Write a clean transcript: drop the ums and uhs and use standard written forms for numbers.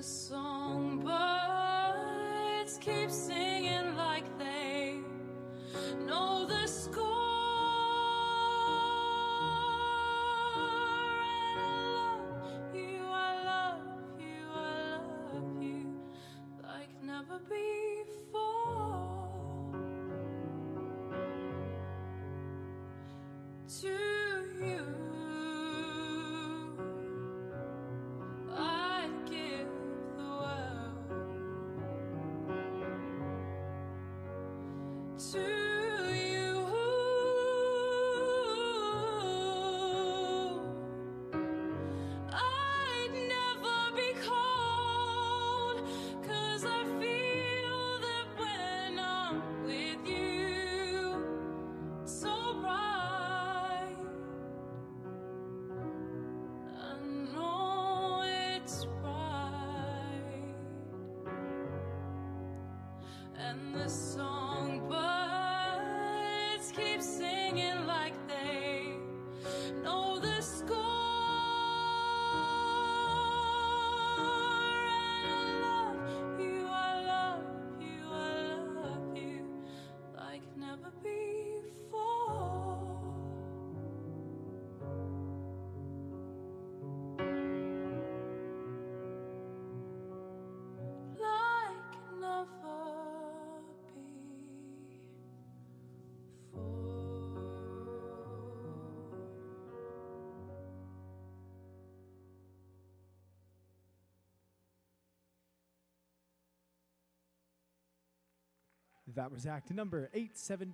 songbirds keep singing like they know the score. And I love you, I love you like never before. To you I'd give the world. To you I'd never be cold, 'cause I feel that when I'm with you, it's so bright. I know it's right. And the songbirds keep singing like they know the score. And I love you, I love you, I love you like never before. Like never before. That was act number 870.